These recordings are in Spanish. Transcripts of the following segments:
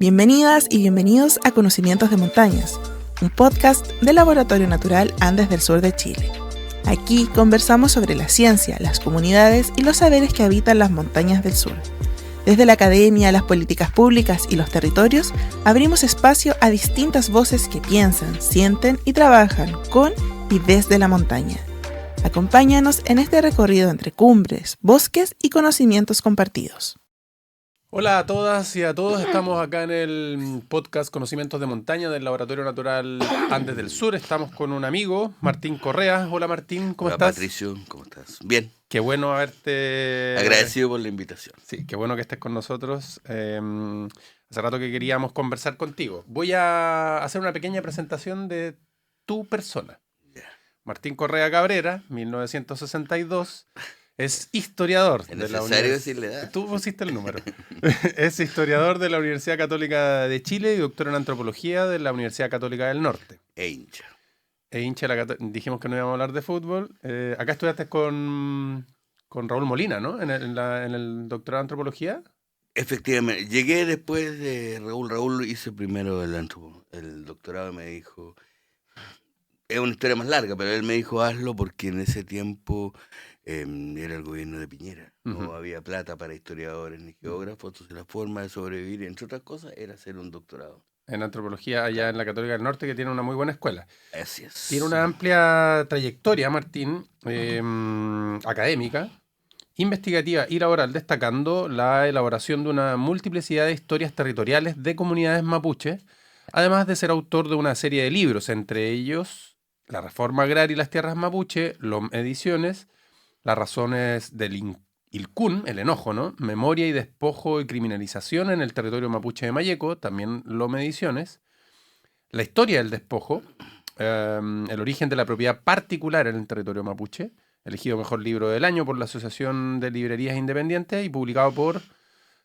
Bienvenidas y bienvenidos a Conocimientos de Montañas, un podcast del Laboratorio Natural Andes del Sur de Chile. Aquí conversamos sobre la ciencia, las comunidades y los saberes que habitan las montañas del sur. Desde la academia, las políticas públicas y los territorios, abrimos espacio a distintas voces que piensan, sienten y trabajan con y desde la montaña. Acompáñanos en este recorrido entre cumbres, bosques y conocimientos compartidos. Hola a todas y a todos, estamos acá en el podcast Conocimientos de Montaña del Laboratorio Natural Andes del Sur. Estamos con un amigo, Martín Correa. Hola Martín, ¿cómo estás? Hola Patricio, ¿cómo estás? Bien. Qué bueno haberte... Agradecido por la invitación. Sí, qué bueno que estés con nosotros. Hace rato que queríamos conversar contigo. Voy a hacer una pequeña presentación de tu persona. Martín Correa Cabrera, 1962... Es historiador de la ¿Necesario decirle edad? Tú pusiste el número. Es historiador de la Universidad Católica de Chile y doctor en antropología de la Universidad Católica del Norte. Hincha. Dijimos que no íbamos a hablar de fútbol. Acá estudiaste con Raúl Molina, ¿no? En el doctorado en antropología. Efectivamente, llegué después de Raúl. Raúl hizo primero el doctorado y me dijo, es una historia más larga, pero él me dijo hazlo porque en ese tiempo era el gobierno de Piñera. No había plata para historiadores ni geógrafos, entonces la forma de sobrevivir, entre otras cosas, era hacer un doctorado. En antropología allá en la Católica del Norte, que tiene una muy buena escuela. Así es. Tiene una amplia trayectoria, Martín, académica, investigativa y laboral, destacando la elaboración de una multiplicidad de historias territoriales de comunidades mapuche, además de ser autor de una serie de libros, entre ellos La Reforma Agraria y las Tierras Mapuche, LOM Ediciones, Las Razones del Ilcún, el enojo, ¿no? Memoria y despojo y criminalización en el territorio mapuche de Mayeco, también LOM Ediciones, La Historia del Despojo, el origen de la propiedad particular en el territorio mapuche, elegido mejor libro del año por la Asociación de Librerías Independientes y publicado por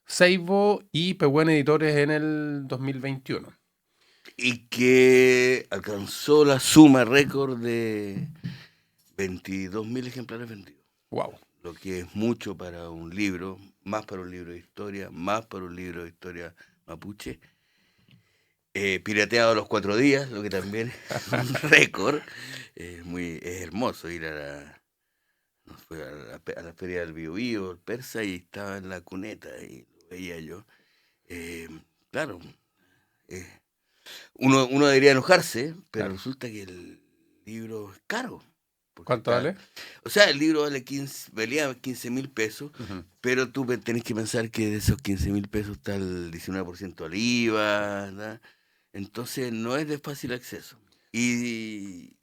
Seibo y Pehuen Editores en el 2021. Y que alcanzó la suma récord de 22.000 ejemplares vendidos. Wow. Lo que es mucho para un libro, más para un libro de historia, más para un libro de historia mapuche. Pirateado a los 4 días, lo que también es un récord. Es hermoso ir a la feria del Biobío, el persa, y estaba en la cuneta y lo veía yo. Claro, uno debería enojarse, pero Claro. resulta que el libro es caro. ¿Cuánto vale? O sea, el libro valía 15.000 pesos, pero tú tenés que pensar que de esos 15.000 pesos está el 19% al IVA, ¿verdad? Entonces no es de fácil acceso. Y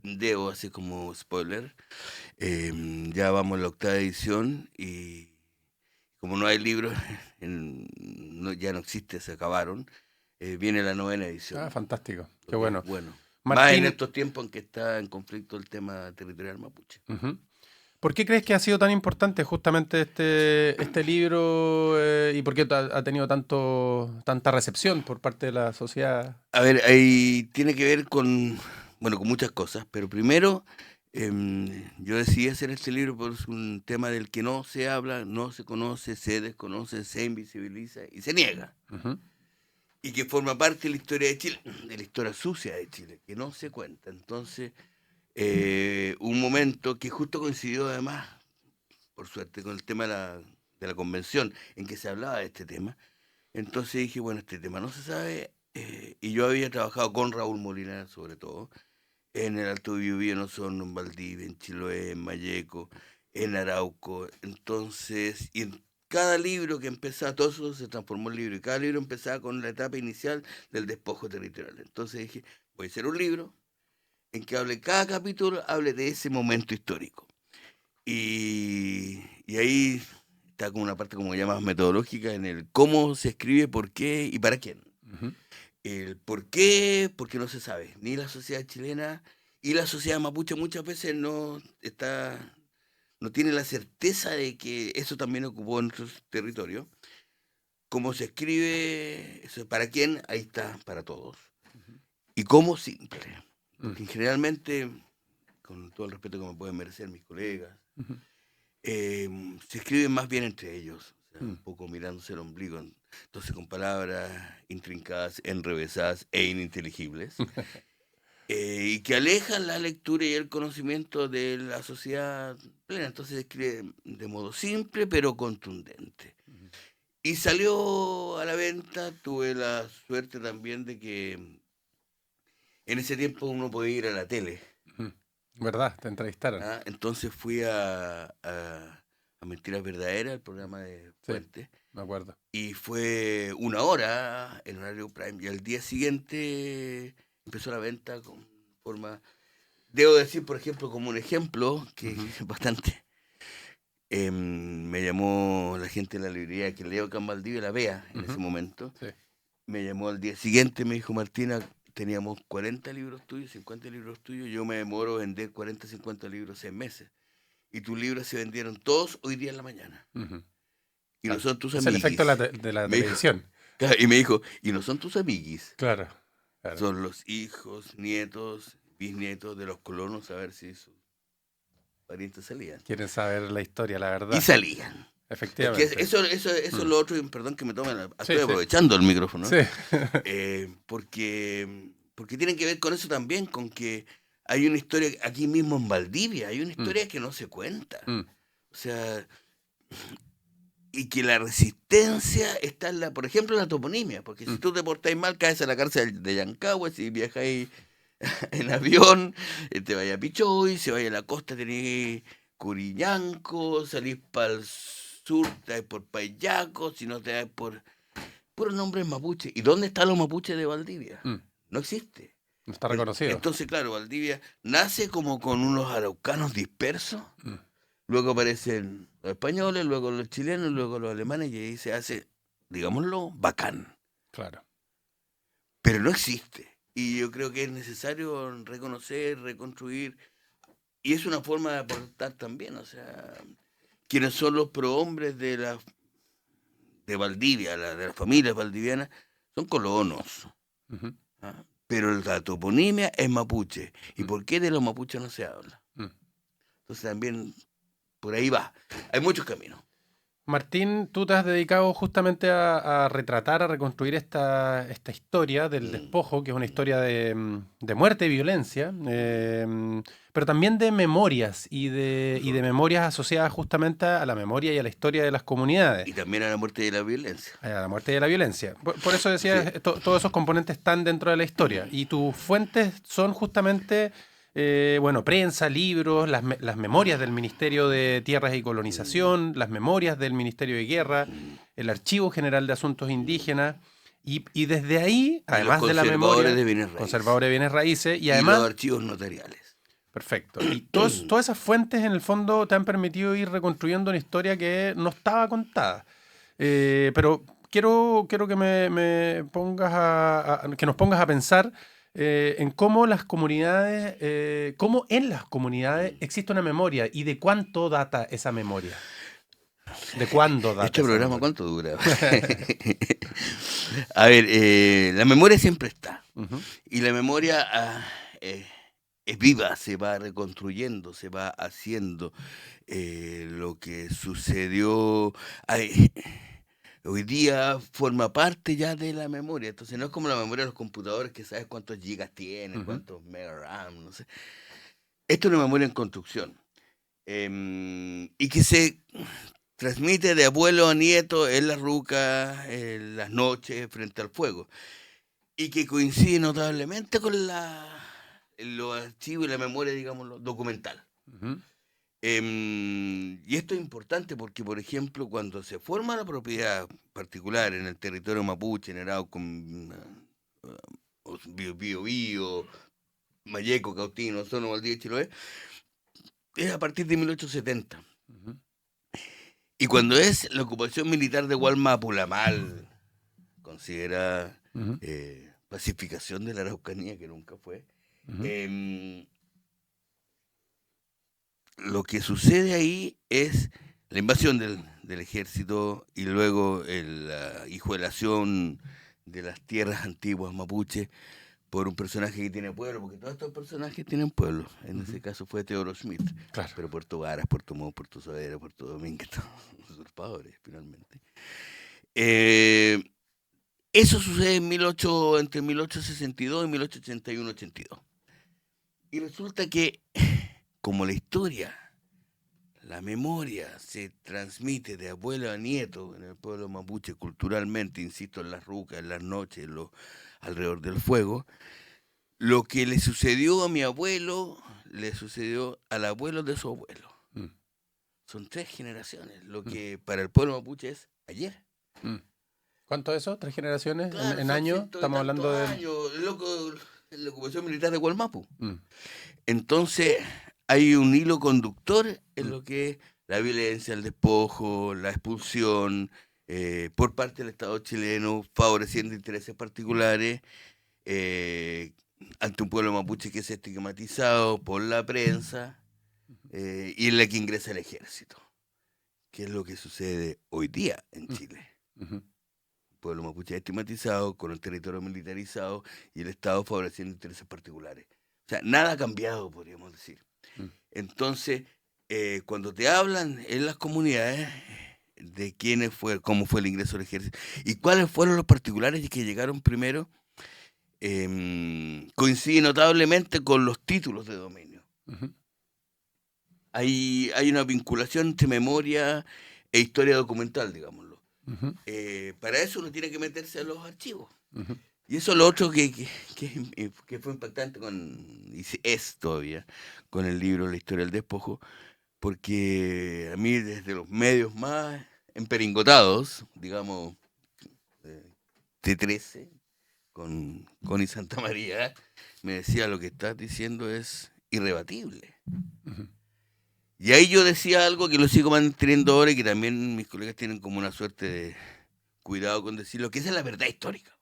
debo, así como spoiler, ya vamos a la 8ª edición y como no hay libros, ya no existe, se acabaron, viene la 9ª edición. Ah, fantástico. Qué bueno. Bueno. Martín, más en estos tiempos en que está en conflicto el tema territorial mapuche. ¿Por qué crees que ha sido tan importante justamente este libro y por qué ha tenido tanta recepción por parte de la sociedad? A ver, ahí tiene que ver con muchas cosas, pero primero yo decidí hacer este libro por un tema del que no se habla, no se conoce, se desconoce, se invisibiliza y se niega. Y que forma parte de la historia de Chile, de la historia sucia de Chile, que no se cuenta. Entonces, un momento que justo coincidió además, por suerte, con el tema de la convención en que se hablaba de este tema. Entonces dije, bueno, este tema no se sabe, y yo había trabajado con Raúl Molina, sobre todo, en el Alto Biobío, en Osorno, en Valdivia, en Chiloé, en Mayeco, en Arauco. Entonces, y en cada libro que empezaba, todo eso se transformó en libro, y cada libro empezaba con la etapa inicial del despojo territorial. Entonces dije, voy a hacer un libro en que cada capítulo hable de ese momento histórico. Y ahí está como una parte como llamas metodológica en el cómo se escribe, por qué y para quién. El por qué, porque no se sabe, ni la sociedad chilena y la sociedad mapuche muchas veces no tiene la certeza de que eso también ocupó nuestros territorios. Cómo se escribe, eso para quién, ahí está, para todos. Y cómo simple, porque generalmente, con todo el respeto que me pueden merecer mis colegas, se escriben más bien entre ellos. O sea, un poco mirándose el ombligo. Entonces, con palabras intrincadas, enrevesadas e ininteligibles, y que alejan la lectura y el conocimiento de la sociedad plena. Entonces, escribe de modo simple, pero contundente. Y salió a la venta. Tuve la suerte también de que en ese tiempo uno podía ir a la tele. ¿Verdad? Te entrevistaron. Entonces fui a Mentiras Verdaderas, el programa de Fuente. Sí, me acuerdo. Y fue 1 hora en horario prime. Y al día siguiente empezó la venta con forma... Debo decir, por ejemplo, como un ejemplo, que es bastante... me llamó la gente de la librería que leo acá en Valdivia, la Vea, en ese momento. Sí. Me llamó al día siguiente, me dijo: Martina, teníamos 40 libros tuyos, 50 libros tuyos, yo me demoro a vender 40, 50 libros en meses. Y tus libros se vendieron todos hoy día en la mañana. Y no son tus amiguis. Es el efecto de la televisión. Claro, y me dijo, y no son tus amiguis. Claro. Son los hijos, nietos, bisnietos de los colonos, a ver si sus parientes salían. Quieren saber la historia, la verdad. Y salían. Efectivamente. Es que eso es lo otro, y perdón que me tomen, estoy aprovechando el micrófono. Sí. Porque tienen que ver con eso también, con que hay una historia aquí mismo en Valdivia, hay una historia que no se cuenta. O sea, y que la resistencia está en por ejemplo, en la toponimia, porque si tú te portáis mal, caes a la cárcel de Yancagua, si viajáis en avión, te vayas a Pichoy, si vayas a la costa tenés Curiñanco, salís para el sur, te vas por Payaco, si no te vas por puros nombres mapuche. ¿Y dónde están los mapuches de Valdivia? No existe. No está reconocido. Entonces, claro, Valdivia nace como con unos araucanos dispersos, luego aparecen los españoles, luego los chilenos, luego los alemanes, y ahí se hace, digámoslo, bacán. Claro. Pero no existe. Y yo creo que es necesario reconocer, reconstruir, y es una forma de aportar también, o sea, quienes son los prohombres de Valdivia, de las familias valdivianas, son colonos. Pero la toponimia es mapuche. ¿Y por qué de los mapuches no se habla? Entonces también por ahí va. Hay muchos caminos. Martín, tú te has dedicado justamente a retratar, a reconstruir esta historia del despojo, que es una historia de muerte y violencia, pero también de memorias y de memorias asociadas justamente a la memoria y a la historia de las comunidades. Y también a la muerte y a la violencia. A la muerte y a la violencia. Por eso decía, todos esos componentes están dentro de la historia. Y tus fuentes son justamente... prensa, libros, las memorias del Ministerio de Tierras y Colonización, las memorias del Ministerio de Guerra, el Archivo General de Asuntos Indígenas, y desde ahí, además de la memoria, conservadores de bienes raíces, y además... los archivos notariales. Perfecto. Y todas esas fuentes, en el fondo, te han permitido ir reconstruyendo una historia que no estaba contada. Pero quiero que me pongas que nos pongas a pensar en cómo las comunidades, cómo en las comunidades existe una memoria y de cuánto data esa memoria. ¿De cuándo data? ¿Este programa memoria? ¿Cuánto dura? A ver, la memoria siempre está. Y la memoria es viva, se va reconstruyendo, se va haciendo. Lo que sucedió... hoy día forma parte ya de la memoria. Entonces no es como la memoria de los computadores, que sabes cuántos gigas tienen, cuántos mega RAM, no sé. Esto es una memoria en construcción. Y que se transmite de abuelo a nieto en la ruca, en las noches, frente al fuego. Y que coincide notablemente con los archivos y la memoria, digamos, documental. Y esto es importante porque, por ejemplo, cuando se forma la propiedad particular en el territorio mapuche, en Arauco, Biobío, Mayeco, Cautín, Osorno, Valdivia y Chiloé, es a partir de 1870. Y cuando es la ocupación militar de Gualmapu, la mal considerada pacificación de la Araucanía, que nunca fue, lo que sucede ahí es la invasión del ejército y luego la hijuelación de las tierras antiguas mapuche por un personaje que tiene pueblo, porque todos estos personajes tienen pueblo. En ese caso fue Teodoro Schmidt. Claro. Pero Puerto Varas, Puerto Montt, Puerto Saavedra, Puerto Domínguez, todos usurpadores, finalmente. Eso sucede entre 1862 y 1881-82. Y resulta que, como la historia, la memoria se transmite de abuelo a nieto en el pueblo mapuche culturalmente, insisto, en las rucas, en las noches, alrededor del fuego, lo que le sucedió a mi abuelo, le sucedió al abuelo de su abuelo. Son 3 generaciones, lo que para el pueblo mapuche es ayer. ¿Cuánto es eso? ¿3 generaciones? Claro, ¿En años? Estamos hablando de... La ocupación militar de Gualmapu. Entonces, hay un hilo conductor en lo que es la violencia, el despojo, la expulsión por parte del Estado chileno, favoreciendo intereses particulares ante un pueblo mapuche que es estigmatizado por la prensa y en la que ingresa el ejército, que es lo que sucede hoy día en Chile. Pueblo mapuche estigmatizado, con el territorio militarizado y el Estado favoreciendo intereses particulares. O sea, nada ha cambiado, podríamos decir. Entonces, cuando te hablan en las comunidades de cómo fue el ingreso al ejército y cuáles fueron los particulares que llegaron primero, coincide notablemente con los títulos de dominio. Hay una vinculación entre memoria e historia documental, digámoslo. Para eso uno tiene que meterse a los archivos. Y eso es lo otro que fue impactante y es todavía con el libro La historia del despojo, porque a mí desde los medios más emperingotados, digamos, T13, con Connie Santamaría, me decía: lo que estás diciendo es irrebatible. Y ahí yo decía algo que lo sigo manteniendo ahora y que también mis colegas tienen como una suerte de cuidado con decirlo, que esa es la verdad histórica.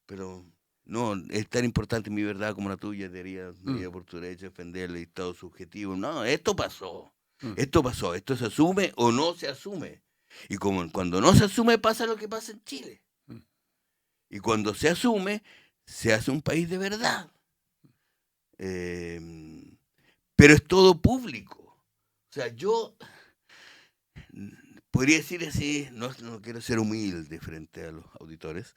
Pero no, es tan importante mi verdad como la tuya, diría por tu derecho a defender el estado subjetivo. No, esto pasó, esto se asume o no se asume. Y cuando no se asume pasa lo que pasa en Chile. Y cuando se asume, se hace un país de verdad. Pero es todo público. O sea, yo podría decir así, no quiero ser humilde frente a los auditores,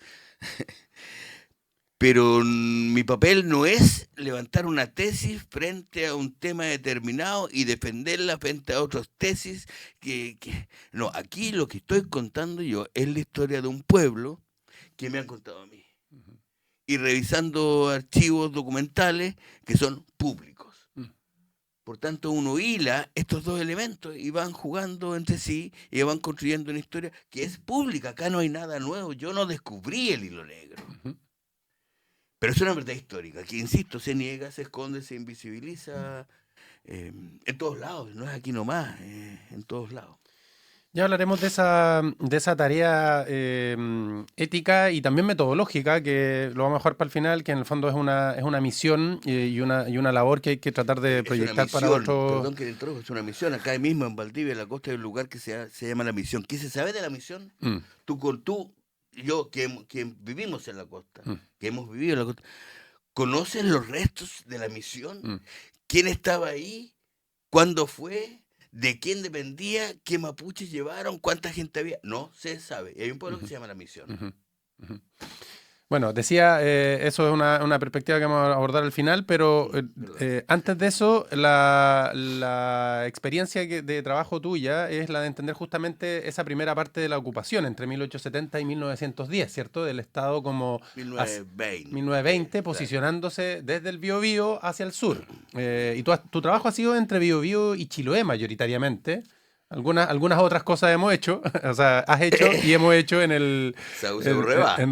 pero mi papel no es levantar una tesis frente a un tema determinado y defenderla frente a otras tesis no, aquí lo que estoy contando yo es la historia de un pueblo que me han contado a mí. Y revisando archivos documentales que son públicos. Por tanto, uno hila estos dos elementos y van jugando entre sí y van construyendo una historia que es pública. Acá no hay nada nuevo. Yo no descubrí el hilo negro. Pero es una verdad histórica que, insisto, se niega, se esconde, se invisibiliza en todos lados. No es aquí nomás, en todos lados. Ya hablaremos de esa tarea ética y también metodológica, que lo vamos a dejar para el final, que en el fondo es una misión y una labor que hay que tratar de proyectar para otros. Perdón que dentro es una misión. Acá mismo en Valdivia, en la costa, hay un lugar que se llama La Misión. ¿Qué se sabe de La Misión? Tú y yo, que vivimos en la costa, que hemos vivido en la costa, ¿conocen los restos de La Misión? ¿Quién estaba ahí? ¿Cuándo fue? ¿De quién dependía? ¿Qué mapuches llevaron? ¿Cuánta gente había? No se sabe. Y hay un pueblo que se llama La Misión. Bueno, decía, eso es una perspectiva que vamos a abordar al final, pero antes de eso, la experiencia de trabajo tuya es la de entender justamente esa primera parte de la ocupación entre 1870 y 1910, ¿cierto? Del Estado como 1920 posicionándose desde el Biobío hacia el sur. Y tu trabajo ha sido entre Biobío y Chiloé mayoritariamente. Algunas otras cosas hemos hecho, o sea, has hecho y hemos hecho en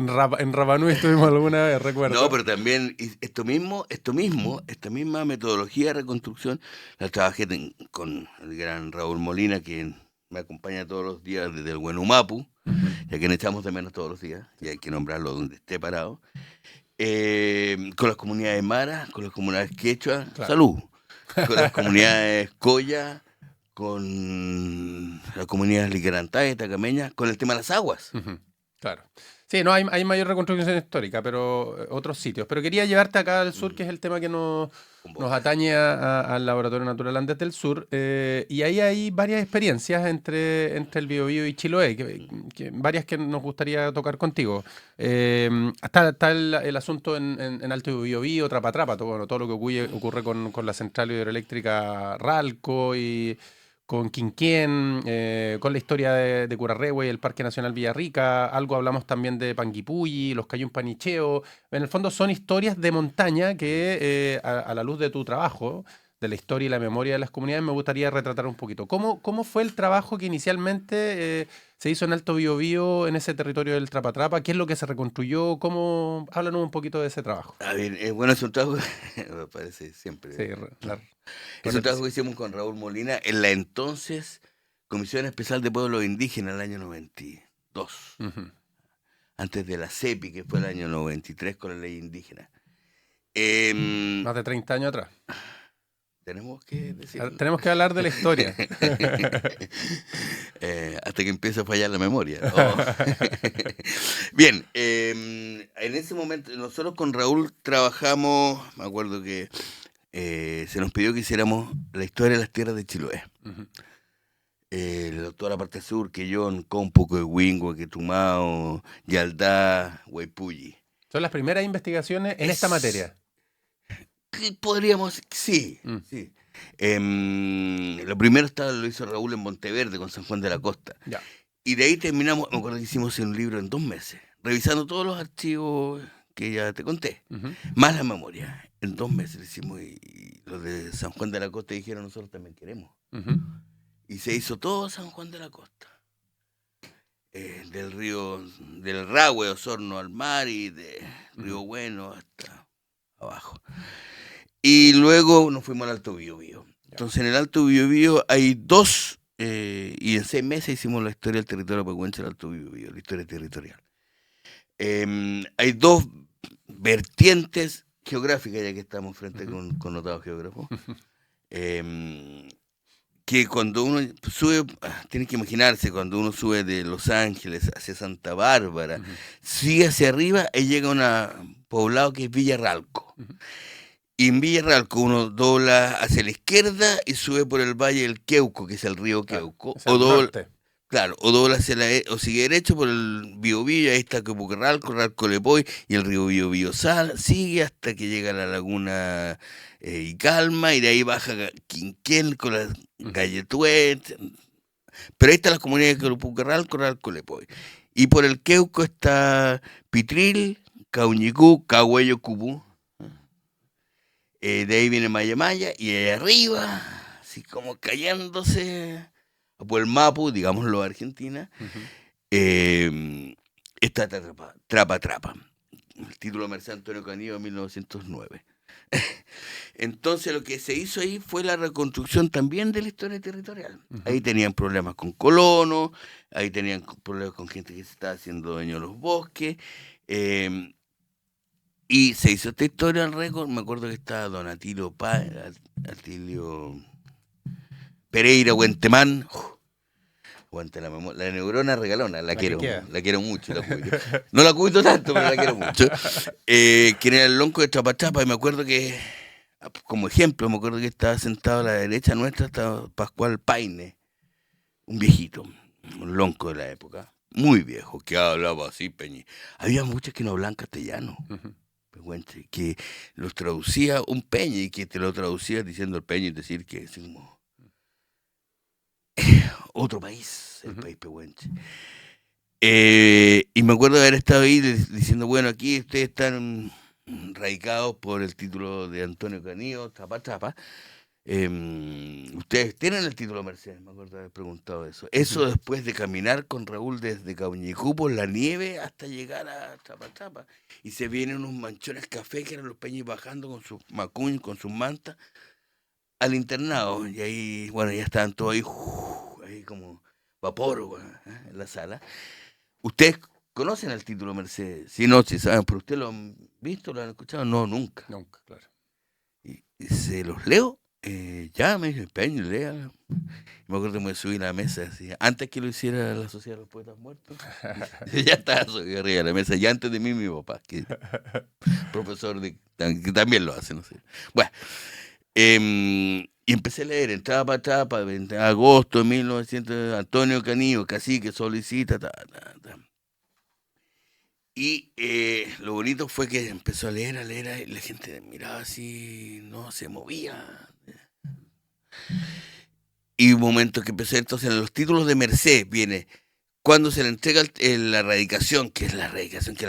Rapa Nui estuvimos alguna vez, recuerdo. No, pero también esta misma metodología de reconstrucción la trabajé con el gran Raúl Molina, que me acompaña todos los días desde el Huenumapu, ya que echamos de menos todos los días, y hay que nombrarlo donde esté parado, con las comunidades maras, con las comunidades quechua, claro. Salud, con las comunidades coya, con la comunidad liquerantá, tacameña, con el tema de las aguas. Claro. Sí, no hay mayor reconstrucción histórica, pero otros sitios. Pero quería llevarte acá al sur, que es el tema que nos Convoca. atañe al Laboratorio Natural Andes del Sur. Y ahí hay varias experiencias entre el Biobío y Chiloé, varias que nos gustaría tocar contigo. Está el asunto en Alto Biobío, Trapa Trapa, todo lo que ocurre con la central hidroeléctrica Ralco y con Quinquén, con la historia de Curarrehue y el Parque Nacional Villarrica. Algo hablamos también de Panguipulli, los Cayún Panicheo. En el fondo son historias de montaña que, a la luz de tu trabajo, de la historia y la memoria de las comunidades, me gustaría retratar un poquito. ¿Cómo fue el trabajo que inicialmente se hizo en Alto Biobío, en ese territorio del Trapatrapa? ¿Qué es lo que se reconstruyó? Háblanos un poquito de ese trabajo. A ver, bueno, es un trabajo, me parece siempre. Sí, Es un trabajo que hicimos con Raúl Molina en la entonces Comisión Especial de Pueblos Indígenas, el año 92. Ujú. Antes de la CEPI, que fue el año 93 con la ley indígena. Más de 30 años atrás. Tenemos que decir. Tenemos que hablar de la historia. Hasta que empiece a fallar la memoria. Oh. Bien, en ese momento nosotros con Raúl trabajamos, me acuerdo que se nos pidió que hiciéramos la historia de las tierras de Chiloé. Ujú. Toda la parte sur, Quellón, Compuco, Huingua, Quetumao, Yaldá, Huaypulli. Son las primeras investigaciones en esta materia. Podríamos, sí, sí. Lo primero lo hizo Raúl en Monteverde con San Juan de la Costa. Ya. Y de ahí terminamos, me acuerdo que hicimos un libro en 2 meses, revisando todos los archivos que ya te conté, Ujú. más la memoria. En 2 meses lo hicimos y los de San Juan de la Costa dijeron, nosotros también queremos. Ujú. Y se hizo todo San Juan de la Costa. Del río, del Rahue, Osorno al mar y de Río Bueno hasta abajo. Y luego nos fuimos al Alto Biobío. Entonces en el Alto Biobío hay 2, y en 6 meses hicimos la historia del territorio pehuenche del Alto Biobío, la historia territorial. Hay 2 vertientes geográficas, ya que estamos frente con connotados geógrafos, que cuando uno sube, tienes que imaginarse, cuando uno sube de Los Ángeles hacia Santa Bárbara, sigue hacia arriba y llega a un poblado que es Villa Ralco. Y en Villa Ralco uno dobla hacia la izquierda y sube por el valle del Queuco, que es el río Queuco. Es el norte. Claro, o dobla hacia o sigue derecho por el Biobío, ahí está Ralco, Ralco Lepoy, y el río Biobío sigue hasta que llega a la laguna y Calma, y de ahí baja Quinquén con la Galletuet. Pero ahí están las comunidades de Ralco, Ralco Lepoy. Y por el Queuco está Pitril, Cauñicú, Cahuello, Cubú. De ahí viene Maya Maya, y ahí arriba, así como cayéndose por el Mapu, digámoslo, Argentina, está Trapa Trapa. El título de Merced Antonio Canillo en 1909. Entonces lo que se hizo ahí fue la reconstrucción también de la historia territorial. Ahí tenían problemas con colonos, ahí tenían problemas con gente que se estaba haciendo dueño de los bosques, y se hizo esta historia al récord. Me acuerdo que estaba Don Atilio Pereira Huentemán. Aguante la memoria. La neurona regalona, la quiero mucho. No la cuido tanto, pero la quiero mucho. Quien era el lonco de Trapachapa, y me acuerdo que, como ejemplo, me acuerdo que estaba sentado a la derecha nuestra, estaba Pascual Paine, un viejito, un lonco de la época, muy viejo, que hablaba así, Peñi. Había muchos que no hablaban castellano. Que los traducía un Peña, y que te lo traducía diciendo el Peña, y decir que es como otro país, el país pehuenche. Y me acuerdo de haber estado ahí diciendo, bueno, aquí ustedes están radicados por el título de Antonio Canillo, Trapa Trapa. Ustedes tienen el título Mercedes, me acuerdo de haber preguntado eso. Eso después de caminar con Raúl desde Cauñicú por la nieve hasta llegar a Trapa Trapa. Y se vienen unos manchones café que eran los peñis bajando con sus macuños, con sus mantas, al internado. Y ahí, bueno, ya estaban todos ahí como vapor, en la sala. ¿Ustedes conocen el título Mercedes? Sí, no, sí saben, pero ¿ustedes lo han visto, lo han escuchado? No, nunca. Nunca, claro. Y se los leo. Ya, me dijo, empeño, léala. Me acuerdo que me subí a la mesa, así, antes que lo hiciera la Sociedad de los Poetas Muertos. Ya estaba subido arriba de la mesa, ya antes de mí mi papá, que profesor que también lo hace, no sé. Bueno, y empecé a leer, entraba para etapa, en agosto de 1900, Antonio Canillo, Cacique, solicita, Y lo bonito fue que empezó a leer, y la gente miraba así, no se movía. Y un momento que empecé, entonces en los títulos de Merced viene cuando se le entrega la radicación, que es la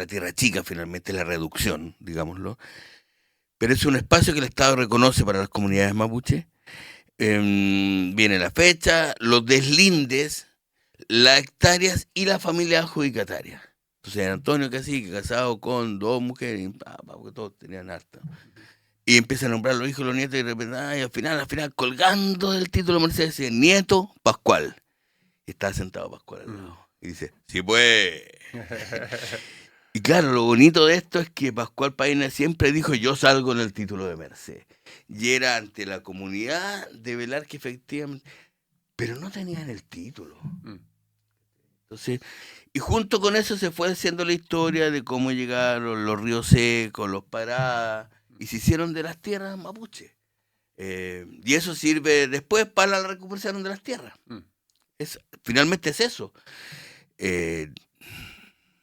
tierra chica finalmente, la reducción, digámoslo, pero es un espacio que el Estado reconoce para las comunidades mapuche. Viene la fecha, los deslindes, las hectáreas y la familia adjudicataria. Entonces Antonio Cacique, casado con 2 mujeres, porque todos tenían harta. Y empieza a nombrar a los hijos y los nietos y de repente, y al final, colgando del título de Mercedes, dice, nieto Pascual. Y está sentado Pascual al lado. Y dice, sí pues. Y claro, lo bonito de esto es que Pascual Paina siempre dijo, yo salgo en el título de Mercedes. Y era ante la comunidad de velar que efectivamente... Pero no tenían el título. Entonces, y junto con eso se fue haciendo la historia de cómo llegaron los ríos secos, los paradas, y se hicieron de las tierras mapuche. Y eso sirve después para la recuperación de las tierras. Finalmente es eso.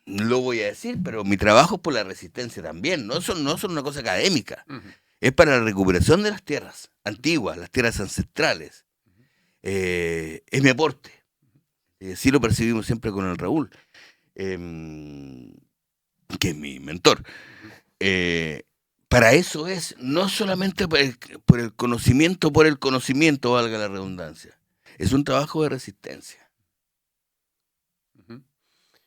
Lo voy a decir, pero mi trabajo es por la resistencia también. No son una cosa académica. Es para la recuperación de las tierras antiguas, las tierras ancestrales. Es mi aporte. Sí lo percibimos siempre con el Raúl, que es mi mentor. Para eso es, no solamente por el conocimiento, valga la redundancia. Es un trabajo de resistencia.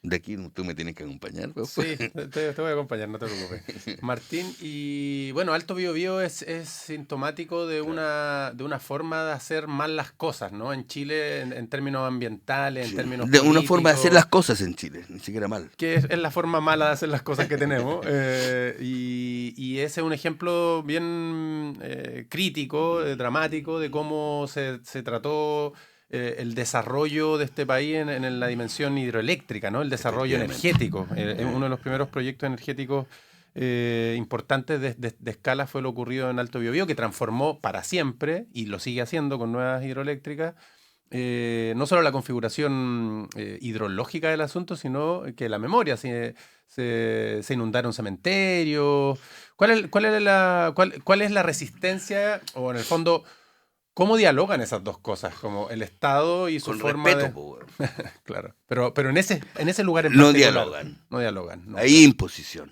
De aquí tú me tienes que acompañar. Pues. Sí, te voy a acompañar, no te preocupes. Martín, y bueno, Alto Biobío es sintomático de una forma de hacer mal las cosas, ¿no? En Chile, en términos ambientales, en términos de políticos, una forma de hacer las cosas en Chile, ni siquiera mal. Que es la forma mala de hacer las cosas que tenemos. Y ese es un ejemplo bien crítico, dramático, de cómo se trató... el desarrollo de este país en la dimensión hidroeléctrica, ¿no? El desarrollo energético. Uno de los primeros proyectos energéticos importantes de escala fue lo ocurrido en Alto Biobío, que transformó para siempre, y lo sigue haciendo con nuevas hidroeléctricas, no solo la configuración hidrológica del asunto, sino que la memoria. Se inundaron cementerios. ¿Cuál es la resistencia, o en el fondo... ¿Cómo dialogan esas dos cosas? Como el Estado y su con forma respeto, de... Claro. Pero en ese lugar en no particular... dialogan. No dialogan. No. Hay imposición.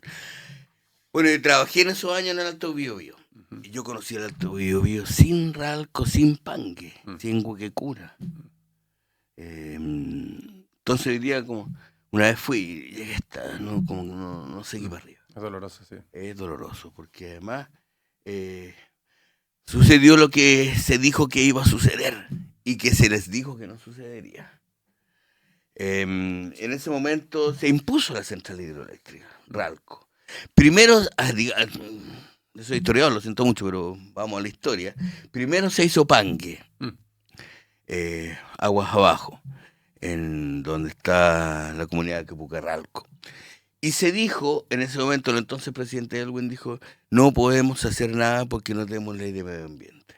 Bueno, yo trabajé en esos años en el Alto Biobío. Y yo conocí el Alto Biobío sin Ralco, sin Pangue, sin Huequecura. Entonces hoy día como... Una vez fui y llegué hasta... No seguí para arriba. Es doloroso, sí. Es doloroso, porque además... sucedió lo que se dijo que iba a suceder y que se les dijo que no sucedería. En ese momento se impuso la central hidroeléctrica, Ralco. Primero, soy historiador, lo siento mucho, pero vamos a la historia. Primero se hizo Pangue, aguas abajo, en donde está la comunidad de Quepucarralco. Y se dijo, en ese momento, el entonces presidente Elwin dijo, no podemos hacer nada porque no tenemos ley de medio ambiente.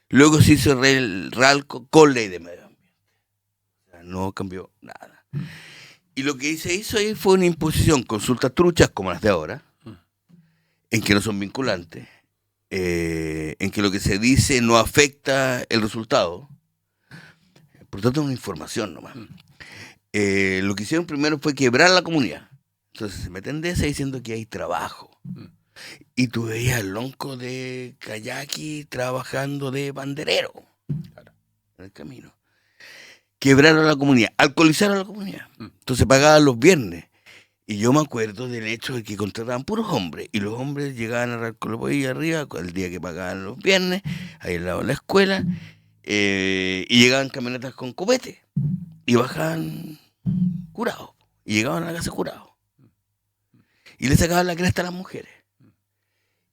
Luego se hizo el Ralco con ley de medio ambiente. O sea, no cambió nada. Y lo que se hizo ahí fue una imposición, consultas truchas como las de ahora, en que no son vinculantes, en que lo que se dice no afecta el resultado. Por tanto, es una información nomás. Lo que hicieron primero fue quebrar la comunidad. Entonces se meten de esa diciendo que hay trabajo. Y tú veías al lonco de Kayaki trabajando de banderero. Claro. En el camino. Quebraron la comunidad, alcoholizaron la comunidad. Entonces pagaban los viernes. Y yo me acuerdo del hecho de que contrataban puros hombres. Y los hombres llegaban a Ralcolopey arriba, el día que pagaban los viernes, ahí al lado de la escuela, y llegaban camionetas con copete. Y bajaban curados. Y llegaban a la casa curados. Y le sacaban la cresta a las mujeres.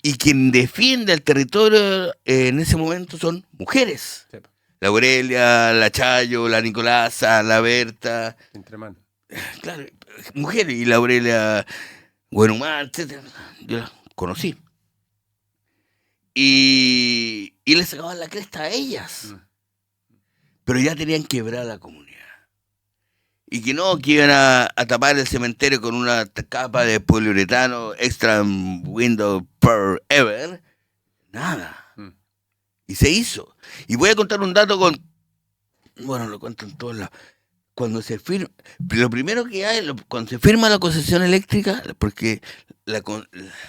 Y quien defiende el territorio en ese momento son mujeres. Sí. La Aurelia, la Chayo, la Nicolasa, la Berta. Entremán. Claro, mujeres. Y la Aurelia Buenumar, etc. Yo las conocí. Y le sacaban la cresta a ellas. Pero ya tenían quebrada la comunidad. Y que no, que iban a tapar el cementerio con una capa de poliuretano extra window forever. Nada. Y se hizo. Y voy a contar un dato bueno, lo cuento en todos lados. Cuando se firma, lo primero que hay, cuando se firma la concesión eléctrica, porque la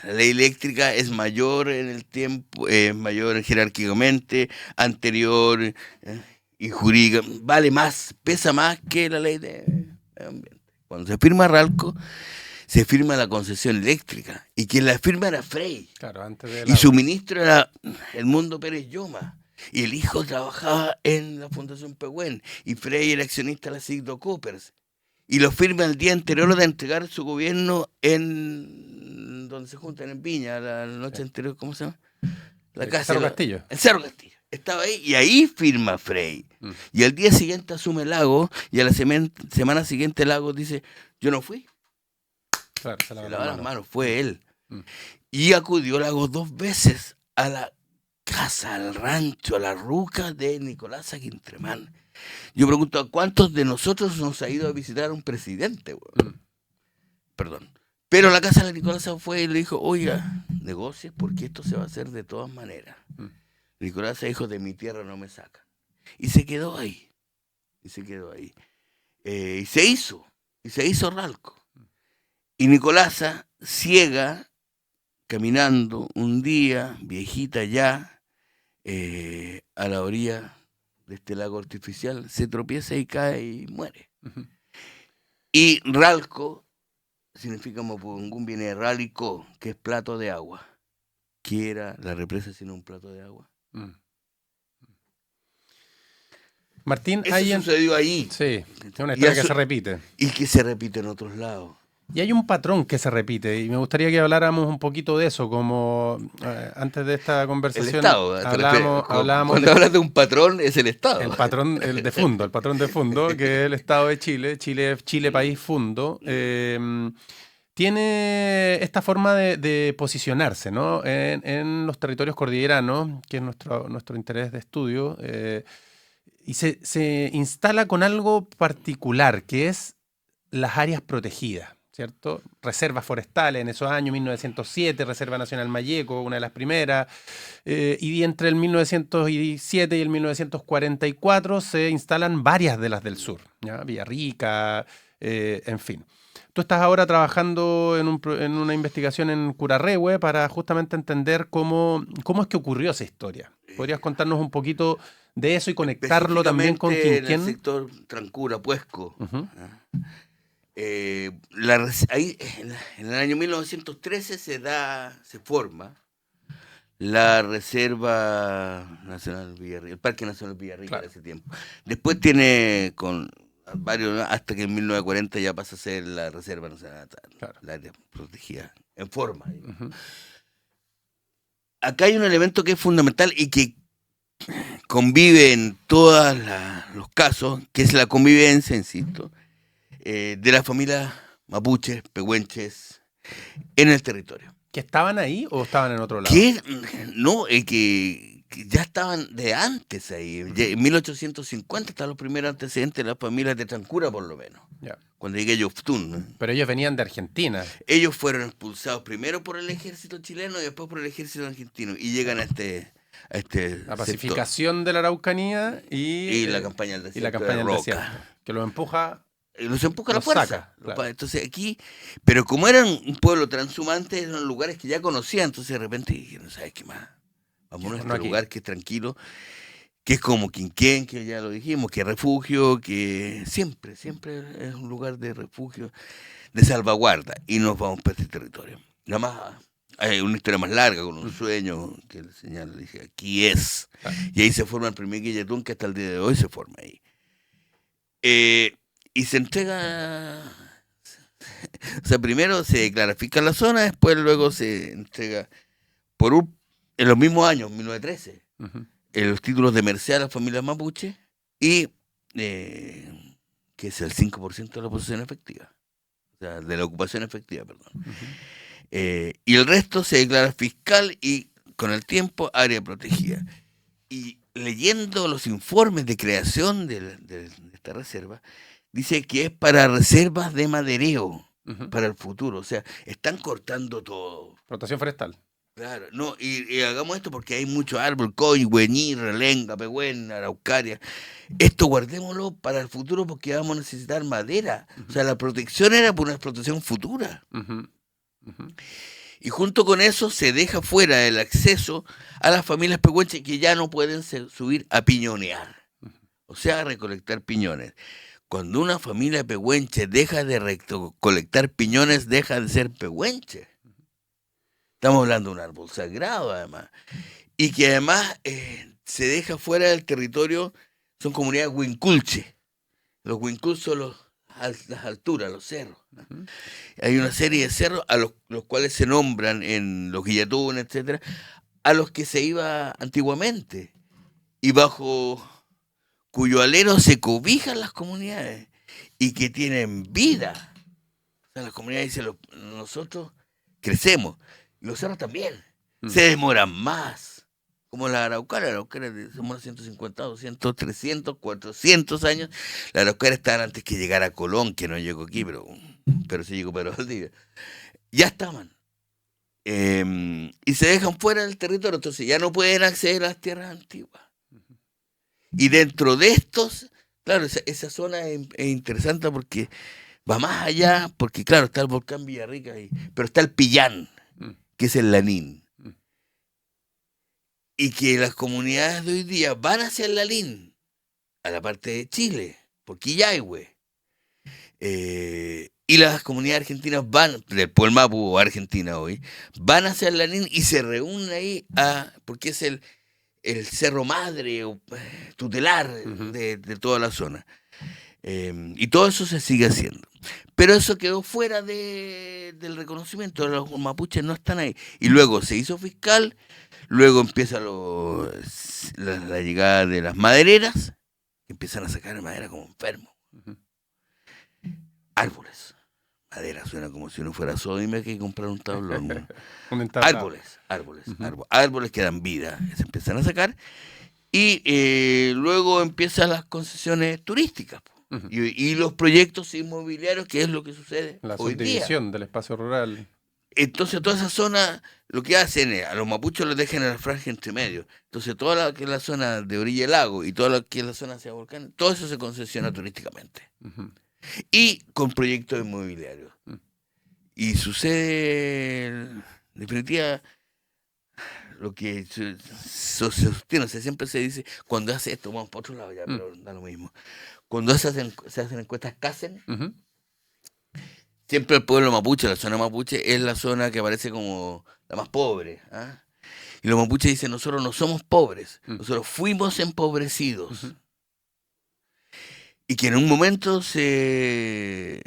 ley eléctrica es mayor en el tiempo, es mayor jerárquicamente, anterior y jurídica, vale más, pesa más que la ley de medio ambiente. Cuando se firma Ralco, se firma la concesión eléctrica, y quien la firma era Frey. Claro, antes de Y su ministro era Edmundo Pérez Lloma. Y el hijo trabajaba en la Fundación Pehuen. Y Frey era accionista de la Sigdo Coopers. Y lo firma el día anterior de entregar su gobierno en donde se juntan en Viña, la noche anterior, ¿cómo se llama? La casa. Cerro Castillo. En Cerro Castillo. Estaba ahí y ahí firma Frey. Y al día siguiente asume Lago y a la semana siguiente Lago dice, yo no fui. Claro, se lava las manos, fue él. Y acudió Lago 2 veces a la casa, al rancho, a la ruca de Nicolasa Quintremán. Yo pregunto, ¿a cuántos de nosotros nos ha ido a visitar un presidente? Perdón. Pero la casa de Nicolasa fue y le dijo, oiga, negocies porque esto se va a hacer de todas maneras. Nicolasa dijo, de mi tierra no me sacan. Y se quedó ahí. Y se se hizo Ralco. Y Nicolasa, ciega, caminando un día, viejita ya, a la orilla de este lago artificial, se tropieza y cae y muere. Y Ralco significa Mapudungún, viene de Ralico, que es plato de agua. ¿Qué era la represa sino un plato de agua? Martín, eso sucedió ahí. Sí, es una historia que se repite. Y que se repite en otros lados. Y hay un patrón que se repite, y me gustaría que habláramos un poquito de eso, como antes de esta conversación. El Estado. Hablábamos cuando hablas de un patrón, es el Estado. El patrón de fondo, que es el Estado de Chile, Chile país fundo, tiene esta forma de posicionarse, ¿no? en los territorios cordilleranos, que es nuestro interés de estudio, y se instala con algo particular, que es las áreas protegidas, ¿cierto? Reservas forestales en esos años, 1907, Reserva Nacional Mayeco, una de las primeras, y entre el 1907 y el 1944 se instalan varias de las del sur, ¿ya? Villarrica, en fin. Tú estás ahora trabajando en una investigación en Curarrehue para justamente entender cómo es que ocurrió esa historia. ¿Podrías contarnos un poquito de eso y conectarlo también con Quinquén? En el sector Trancura, Puesco. Ahí, en el año 1913 se forma la Reserva Nacional Villarrica, el Parque Nacional Villarrica, claro, de ese tiempo. Después tiene con varios, hasta que en 1940 ya pasa a ser la Reserva Nacional, claro, la área protegida en forma. Acá hay un elemento que es fundamental y que convive en todos los casos, que es la convivencia, insisto, de las familias mapuches, pehuenches, en el territorio. ¿Que estaban ahí o estaban en otro lado? Que ya estaban de antes ahí. En 1850 están los primeros antecedentes de las familias de Trancura, por lo menos. Ya. Cuando llegué a Yoftún, ¿no? Pero ellos venían de Argentina. Ellos fueron expulsados primero por el ejército chileno y después por el ejército argentino. Y llegan a este la pacificación sector de la Araucanía y la campaña del desierto. Y la campaña del desierto, que los empuja. Los empuja a la fuerza. Saca, claro. Entonces aquí, pero como eran un pueblo transhumante, eran lugares que ya conocían, entonces de repente dijeron, ¿sabes qué más? Vamos a este lugar que es tranquilo, que es como Quinquén, que ya lo dijimos, que es refugio, que siempre es un lugar de refugio, de salvaguarda, y nos vamos para este territorio. Nada más hay una historia más larga, con un sueño, que el señor le dije, aquí es. Y ahí se forma el primer guilletón, que hasta el día de hoy se forma ahí. Y se entrega, o sea, primero se clarifica la zona, después luego se entrega en los mismos años, 1913, Ujú. los títulos de merced a las familias mapuche y que es el 5% de la posesión efectiva, o sea, de la ocupación efectiva, perdón. Ujú. Y el resto se declara fiscal y con el tiempo área protegida. Y leyendo los informes de creación de esta reserva, dice que es para reservas de madereo Ujú. para el futuro. O sea, están cortando todo. Rotación forestal. Claro, no, y hagamos esto porque hay mucho árbol, coy, güeñí, relenga, pehuen, araucaria. Esto guardémoslo para el futuro porque vamos a necesitar madera. O sea, la protección era por una explotación futura. Ujú. Ujú. Y junto con eso se deja fuera el acceso a las familias pehuenches que ya no pueden subir a piñonear, o sea, a recolectar piñones. Cuando una familia pehuenche deja de recolectar piñones, deja de ser pehuenche. Estamos hablando de un árbol sagrado, además. Y que además se deja fuera del territorio, son comunidades huinculche. Los huinculches son las alturas, los cerros. Ujú. Hay una serie de cerros a los cuales se nombran en los guillatunes, etcétera, a los que se iba antiguamente y bajo cuyo alero se cobijan las comunidades y que tienen vida. O sea, las comunidades dicen, nosotros crecemos y los cerros también. Mm. Se demoran más. Como la araucaria se demora 150, 200, 300, 400 años. La araucaria está antes que llegara Colón, que no llegó aquí, pero sí llegó Pedro Valdivia. Ya estaban. Y se dejan fuera del territorio, entonces ya no pueden acceder a las tierras antiguas. Y dentro de estos, claro, esa zona es interesante porque va más allá, porque claro, está el volcán Villarrica, pero está el Pillán, que es el Lanín. Y que las comunidades de hoy día van hacia el Lalín, a la parte de Chile, por Quillayhue. Y las comunidades argentinas van, del Pueblo Mapu o Argentina hoy, van hacia el Lalín y se reúnen ahí, porque es el cerro madre o tutelar de toda la zona. Y todo eso se sigue haciendo. Pero eso quedó fuera del reconocimiento. Los mapuches no están ahí. Y luego se hizo fiscal. Luego empieza la llegada de las madereras. Empiezan a sacar madera como enfermos. Árboles. Madera suena como si uno fuera sodime que hay que comprar un tablón. Árboles que dan vida. Se empiezan a sacar. Y luego empiezan las concesiones turísticas. Y los proyectos inmobiliarios, que es lo que sucede La hoy día. subdivisión del espacio rural. Entonces, toda esa zona, lo que hacen es, a los mapuches los dejan en la franja entre medio. Entonces, toda la que es la zona de orilla del lago y toda la que es la zona hacia volcán, todo eso se concesiona turísticamente. Y con proyectos inmobiliarios. Y sucede, en definitiva, lo que se sostiene, o sea, siempre se dice, cuando hace esto, vamos para otro lado ya, pero da lo mismo. Cuando se hacen encuestas CACEN, siempre el pueblo mapuche, la zona mapuche, es la zona que aparece como la más pobre. Y los mapuches dicen, nosotros no somos pobres, nosotros fuimos empobrecidos. Y que en un momento se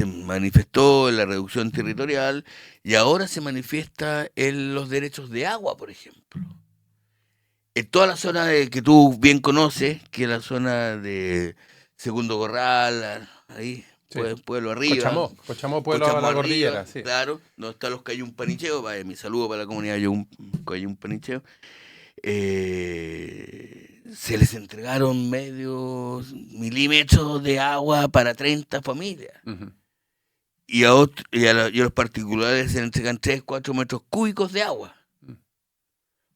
manifestó en la reducción territorial y ahora se manifiesta en los derechos de agua, por ejemplo. En toda la zona que tú bien conoces, que es la zona de Segundo Corral, ahí, sí. Pueblo arriba. Cochamó, pueblo a la cordillera. Sí. Claro, donde están los Cayumpanicheos, mi saludo para la comunidad Cayumpanicheo. Se les entregaron medios milímetros de agua para 30 familias. Y a los particulares se les entregan 3, 4 metros cúbicos de agua.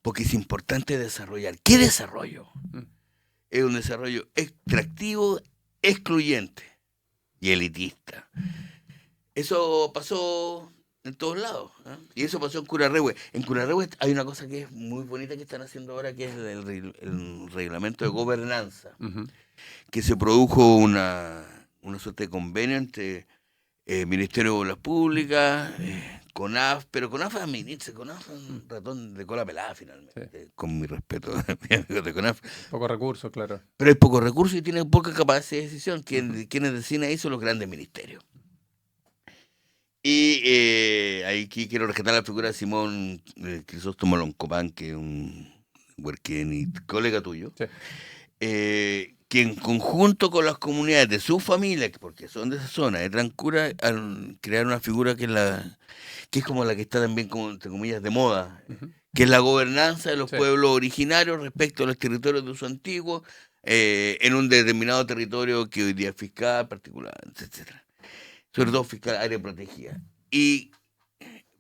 Porque es importante desarrollar. ¿Qué desarrollo? Es un desarrollo extractivo, excluyente y elitista. Eso pasó en todos lados. Y eso pasó en Curarrehue. En Curarrehue hay una cosa que es muy bonita que están haciendo ahora, que es el reglamento de gobernanza. Que se produjo una suerte de convenio entre Ministerio de Obras Públicas, CONAF, pero CONAF es un ratón de cola pelada finalmente, sí. Con mi respeto a mi amigo de CONAF. Pocos recursos, claro. Pero hay pocos recursos y tiene poca capacidad de decisión. Quienes deciden ahí son los grandes ministerios. Y aquí quiero rescatar la figura de Simón Crisóstomo Loncopán, que es un huerquén y colega tuyo, Sí. que en conjunto con las comunidades de su familia, porque son de esa zona, de Trancura, al crear una figura que es como la que está también, como, entre comillas, de moda, Ujú. que es la gobernanza de los Sí. pueblos originarios respecto a los territorios de uso antiguo, en un determinado territorio que hoy día es fiscal, particular, etcétera. Sobre todo fiscal, área protegida. Y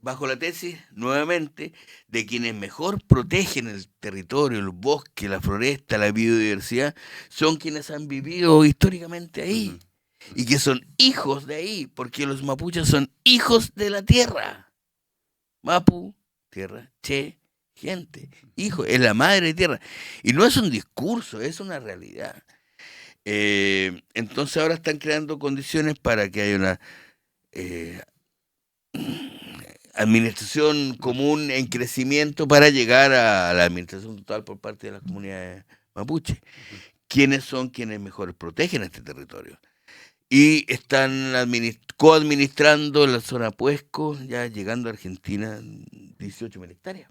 bajo la tesis, nuevamente, de quienes mejor protegen el territorio, el bosque, la floresta, la biodiversidad, son quienes han vivido históricamente ahí. Ujú. Y que son hijos de ahí, porque los mapuches son hijos de la tierra. Mapu, tierra, che, gente, hijo, es la madre tierra. Y no es un discurso, es una realidad. Entonces ahora están creando condiciones para que haya una administración común en crecimiento para llegar a la administración total por parte de las comunidades mapuche. ¿Quiénes son quienes mejor protegen este territorio? Y están coadministrando la zona Puesco, ya llegando a Argentina, 18.000 hectáreas.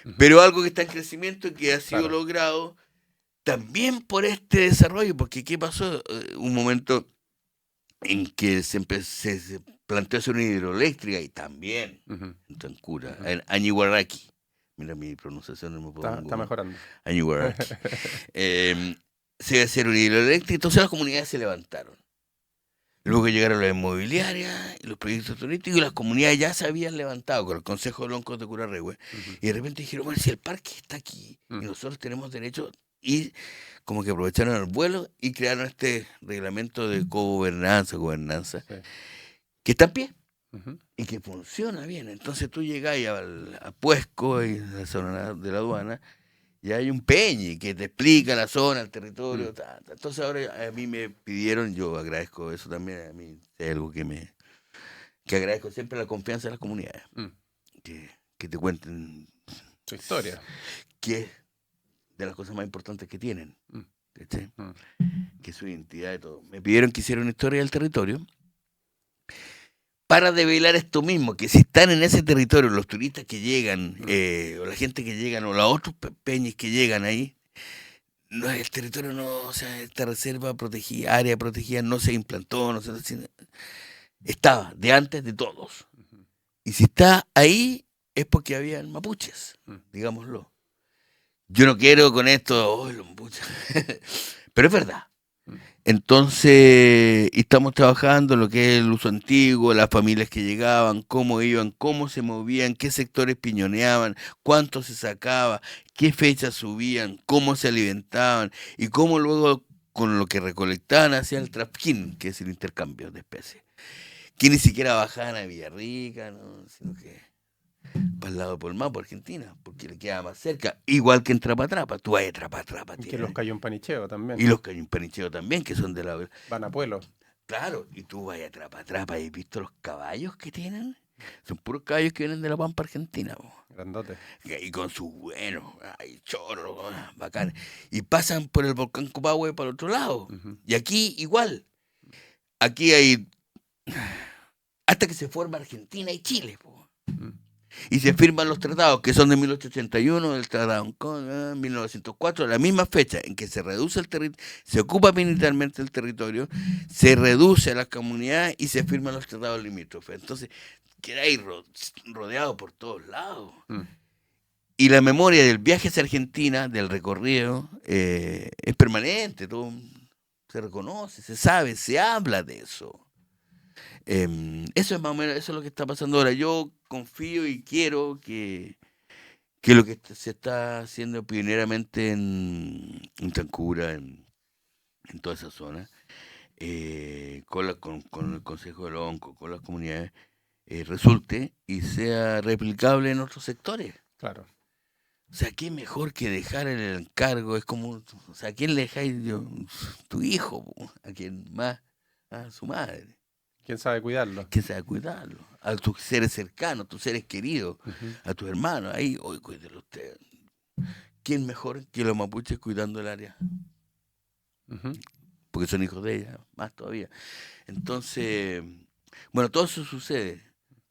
Ujú. Pero algo que está en crecimiento y que ha sido Claro. logrado también por este desarrollo, porque ¿qué pasó? Un momento en que se planteó hacer una hidroeléctrica y también Ujú. en Tancura, Ujú. en Añiguarraqui. Mira mi pronunciación, no me puedo Está mejorando. Añiguarraqui. Se iba a hacer una hidroeléctrica, entonces las comunidades se levantaron. Luego llegaron las inmobiliarias y los proyectos turísticos y las comunidades ya se habían levantado con el Consejo de Loncos de Curarrehue. Ujú. Y de repente dijeron, bueno, si el parque está aquí y nosotros tenemos derecho, y como que aprovecharon el vuelo y crearon este reglamento de gobernanza, Sí. que está en pie Ujú. y que funciona bien. Entonces tú llegás a Puesco, y la zona de la aduana, y hay un peñi que te explica la zona, el territorio. Entonces ahora a mí me pidieron, yo agradezco eso también, a mí es algo que agradezco siempre, la confianza de las comunidades, que te cuenten Su historia. que es de las cosas más importantes que tienen, ¿cachai? Que es su identidad y todo. Me pidieron que hiciera una historia del territorio para develar esto mismo, que si están en ese territorio, los turistas que llegan, o la gente que llegan, o los otros peñis que llegan ahí, no, el territorio no, o sea, esta reserva protegida, área protegida, no se implantó, no se estaba de antes de todos. Y si está ahí, es porque habían mapuches, digámoslo. Yo no quiero con esto, los mapuches, pero es verdad. Entonces, estamos trabajando en lo que es el uso antiguo, las familias que llegaban, cómo iban, cómo se movían, qué sectores piñoneaban, cuánto se sacaba, qué fechas subían, cómo se alimentaban y cómo luego con lo que recolectaban hacían el trafficking, que es el intercambio de especies. Que ni siquiera bajaban a Villarrica, ¿no? Sino que para el lado de Polmán, por Argentina, porque le queda más cerca, igual que en Trapatrapa. Tú vas a Trapatrapa, Que los cayó en panicheo también. y los Cayumpanicheo también, que son de la... Van a Pueblo. Claro, y tú vas a Trapatrapa y has visto los caballos que tienen. Son puros caballos que vienen de la Pampa Argentina, po. Grandote. Y con sus buenos, ay, chorros, bacanes. Y pasan por el volcán Copahue para el otro lado. Y aquí igual. Aquí hay... Hasta que se forma Argentina y Chile, po. Y se firman los tratados, que son de 1881, el tratado con 1904, la misma fecha en que se reduce el territorio, se ocupa militarmente el territorio, se reduce la comunidad y se firman los tratados limítrofes. Entonces, quedáis rodeado por todos lados. Y la memoria del viaje hacia Argentina, del recorrido, es permanente, todo se reconoce, se sabe, se habla de eso. Eso es más o menos, eso es lo que está pasando ahora. Yo confío y quiero que lo que se está haciendo pioneramente en Tancura, en toda esa zona, con el Consejo de Lonco, con las comunidades, resulte y sea replicable en otros sectores. Claro. O sea, ¿qué mejor que dejar el encargo? Es como, o sea, ¿a quién le dejáis tu hijo? ¿A quién más? A su madre. ¿Quién sabe cuidarlo? ¿Quién sabe cuidarlo? A tus seres cercanos, a tus seres queridos, a tus hermanos. Ahí, hoy cuídelo usted. ¿Quién mejor que los mapuches cuidando el área? Porque son hijos de ella, más todavía. Entonces, bueno, todo eso sucede.